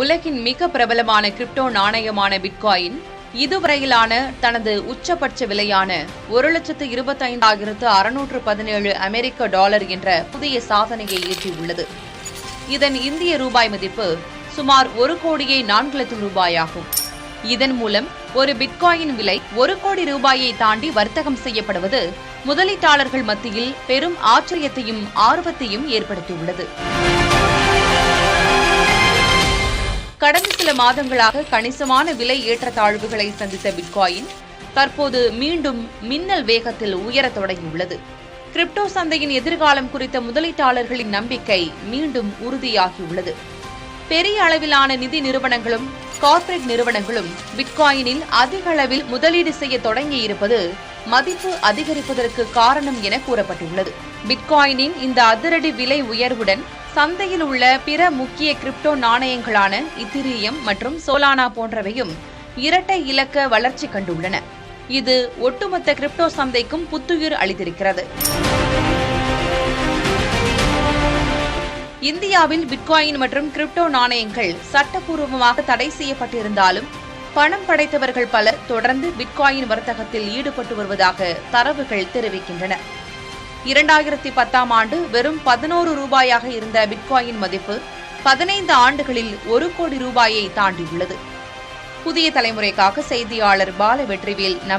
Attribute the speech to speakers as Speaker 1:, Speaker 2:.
Speaker 1: உலகின் மிக பிரபலமான கிரிப்டோ நாணயமான பிட்காயின் இதுவரையிலான தனது உச்சபட்ச விலையான $1,25,617 அமெரிக்க டாலர் என்ற புதிய சாதனையை எட்டியுள்ளது. இதன் இந்திய ரூபாய் மதிப்பு சுமார் 1,04,00,000 ரூபாயாகும். இதன் மூலம் ஒரு பிட்காயின் விலை 1 கோடி ரூபாயை தாண்டி வர்த்தகம் செய்யப்படுவது முதலீட்டாளர்கள் மத்தியில் பெரும் ஆச்சரியத்தையும் ஆர்வத்தையும் ஏற்படுத்தியுள்ளது. கடந்த சில மாதங்களாக கணிசமான விலை ஏற்றத்தாழ்வுகளை சந்தித்த பிட்காயின் தற்போது மீண்டும் மின்னல் வேகத்தில் உயரத் தொடங்கியுள்ளது. கிரிப்டோ சந்தையின் எதிர்காலம் குறித்த முதலீட்டாளர்களின் நம்பிக்கை மீண்டும் உறுதியாகியுள்ளது. பெரிய அளவிலான நிதி நிறுவனங்களும் கார்ப்பரேட் நிறுவனங்களும் பிட்காயினில் அதிக அளவில் முதலீடு செய்ய தொடங்கியிருப்பது மதிப்பு அதிகரிப்பதற்கு காரணம் என கூறப்பட்டுள்ளது. பிட்காயினின் இந்த அதிரடி விலை உயர்வுடன் சந்தையில் உள்ள பிற முக்கிய கிரிப்டோ நாணயங்களான இத்திரியம் மற்றும் சோலானா போன்றவையும் இரட்டை இலக்க வளர்ச்சி கண்டுள்ளன. இது ஒட்டுமொத்த கிரிப்டோ சந்தைக்கும் புத்துயிர் அளித்திருக்கிறது. இந்தியாவில் பிட்காயின் மற்றும் கிரிப்டோ நாணயங்கள் சட்டப்பூர்வமாக தடை செய்யப்பட்டிருந்தாலும் பணம் படைத்தவர்கள் பலர் தொடர்ந்து பிட்காயின் வர்த்தகத்தில் ஈடுபட்டு வருவதாக தரவுகள் தெரிவிக்கின்றன. 2010ஆம் ஆண்டு வெறும் 11 ரூபாயாக இருந்த பிட்காயின் மதிப்பு 15 ஆண்டுகளில் 1 கோடி ரூபாயை தாண்டியுள்ளது. புதிய தலைமுறைக்காக செய்தியாளர் பால வெற்றிவேல்.